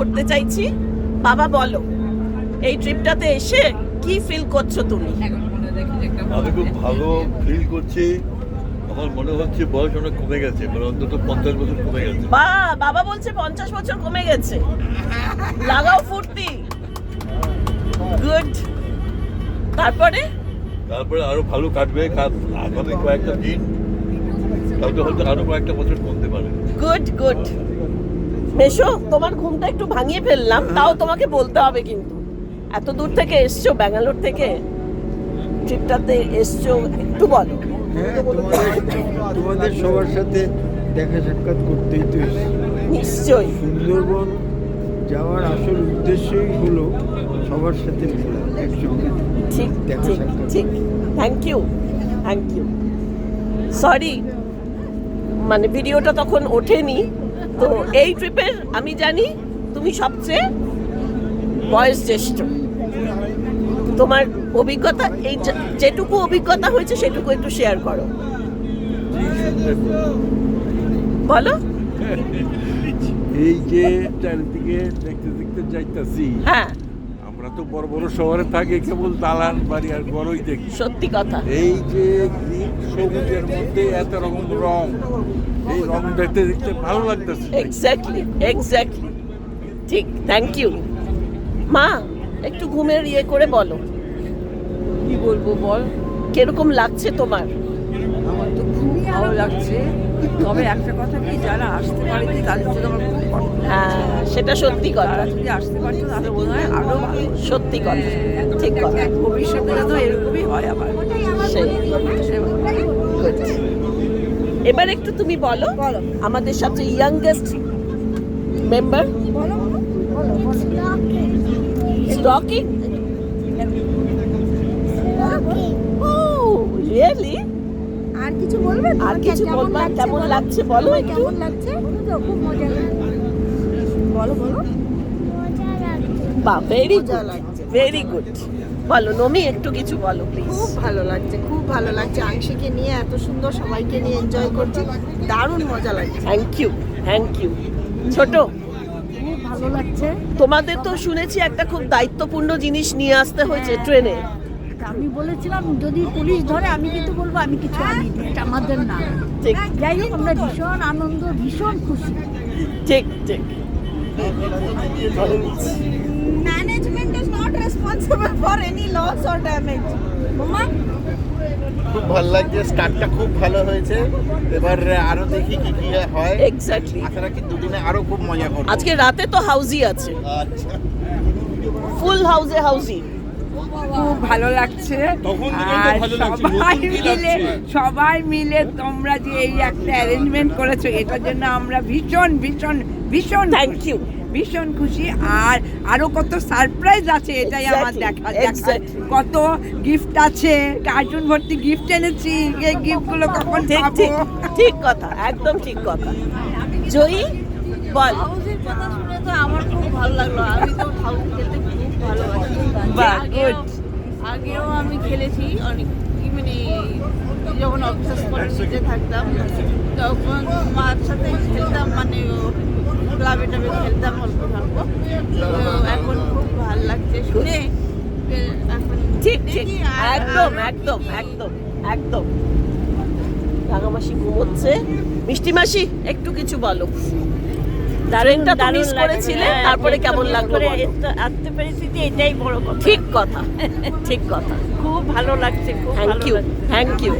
করতে চাইছি। বাবা বলো, এই ট্রিপটাতে এসে কি ফিল করছো তুমি? আমি খুব ভালো ফিল করছি। আমার মনে হচ্ছে বয়স অনেক কমে গেছে, মানে অন্তত 50 বছর কমে গেছে। বাবা বলছে 50 বছর কমে গেছে। লাগাও ফুর্তি। গুড। তারপরে আরো ভালো কাটবে আগামী কয়েকটা দিন, তাহলে হয়তো আরো কয়েকটা বছর কমতে পারে। Good good. মেশো, তোমার ঘুমটা একটু ভাঙিয়ে ফেললাম, তাও তোমাকে বলতে হবে কিন্তু এত দূর থেকে এসছো, ব্যাঙ্গালোর থেকে ট্রিপটাতে এসছো, একটু বলো। হ্যাঁ, তোমাদের সবার সাথে দেখা সাক্ষাৎ করতেই তো এসেছি। নিশ্চয়ই। সুন্দরবন যাওয়ার আসল উদ্দেশ্যই হলো সবার সাথে মেলা, একসঙ্গে ঠিক দেখা ঠিক সাক্ষাৎ। ঠিক। Thank you, thank you. Sorry, মানে ভিডিওটা তখন ওঠেনি। তো এই ট্রিপের আমি জানি তুমি সবচেয়ে বয়স জ্যেষ্ঠ। তোমার অভিজ্ঞতা, এই যেটুকু অভিজ্ঞতা হয়েছে সেটুকু একটু শেয়ার করো। বলো। এই যে চারিদিকে দেখতে দেখতে যাইতাছি, হ্যাঁ, আমরা তো বড় বড় শহরে থাকি, কেবল দালান বাড়ি আর ঘরই দেখি। সত্যি কথা। এই যে গ্রিন সবুজের মধ্যে এত রকম রং, এই রং দেখতে দেখতে ভালো লাগতেছে। এক্স্যাক্টলি এক্স্যাক্টলি, ঠিক। Thank you. মা, একটু ঘুমের ইয়ে করে বলো, কি বলবো বল, কিরকম লাগছে তোমার? আমার তো খুব ভালো লাগছে। তবে একটা কথা কি, যারা আসতে পারেনি তাদের জন্য আমার খুব কষ্ট। হ্যাঁ, সেটা সত্যি কথা। তারা যদি আসতে পারতো তাহলে বোধ হয় আরো ভালো। সত্যি কথা, ঠিক কথা। ভবিষ্যতে তো এরকমই হয় আবার। সেই Good. এবার একটু তুমি বলো, আমাদের সবচেয়ে youngest member. Stocking. Oh, really? আর কিছু বলবে? আর কিছু বলবা? কেমন লাগছে বলো একটু। কেমন লাগছে? খুব মজা লাগছে। বলো বলো। বাহ, ভেরি মজা লাগছে। Very good. বলো নমি, একটু কিছু বলো প্লিজ। খুব ভালো লাগছে, খুব ভালো লাগছে। আংশিকে নিয়ে এত সুন্দর সবাইকে নিয়ে এনজয় করছি, দারুণ মজা লাগছে। Thank you, thank you. ছোট, খুব ভালো লাগছে। তোমাদের তো শুনেছি একটা খুব দায়িত্বপূর্ণ জিনিস নিয়ে আসতে হয়েছে ট্রেনে। আমি বলেছিলাম যদি পুলিশ ধরে আমি কিন্তু বলবো আমি কিছু আনিনি, এটা আমাদের না। ঠিক যাই হোক, আমরা ভীষণ আনন্দ, ভীষণ খুশি। ঠিক ঠিক। Management is not responsible for any loss or damage. মামা, খুব ভালো লাগছে, স্টার্টটা খুব ভালো হয়েছে। এবার আরো দেখি কি কি হয়। এক্স্যাক্টলি। আশা রাখি দুদিনে আরো খুব মজা করব। আজকে রাতে তো হাউজি আছে, আচ্ছা, ফুল হাউজি। খুব ভালো লাগছে। তখন থেকেই তো আর ভালো লাগছে, সবাই মিলে তোমরা যে এই একটা অ্যারেঞ্জমেন্ট করেছো, এটার জন্য আমরা ভীষণ ভীষণ ভীষণ থ্যাংক ইউ। ভীষণ খুশি। আর আরো কত সারপ্রাইজ আছে, এটাই আমার Exactly, দেখা। exactly. কত গিফট আছে, কার্টুন ভর্তি গিফট এনেছি। এই গিফটগুলো কখন ঠিক পাবো? ঠিক ঠিক কথা, একদম ঠিক কথা। জয়ী, বল। হাউসের কথা শুনে তো আমার খুব ভালো লাগলো। আমি তো হাউস খেলতে খুব ভালোবাসি। বাহ, আগেও আমি খেলেছি অনেক, মানে যখন অফিসার্স কলেজে থাকতাম তখন মার সাথে খেলতাম, মানে ক্লাবে টাবে খেলতাম অল্প স্বল্প। তো এখন খুব ভালো লাগছে শুনে। এখন ঠিক ঠিক, দেখি একদম একদম একদম একদম। রাঙামাসি ঘুমোচ্ছে। মিষ্টি মাসি, একটু কিছু বলো। ট্রেনটা তো মিস করেছিলে, তারপরে কেমন লাগলো বলো। আসতে পেরেছি, এটাই বড় কথা। ঠিক কথা, ঠিক কথা। খুব ভালো লাগছে, খুব থ্যাংক ভালো ইউ, লাগছে। Thank you.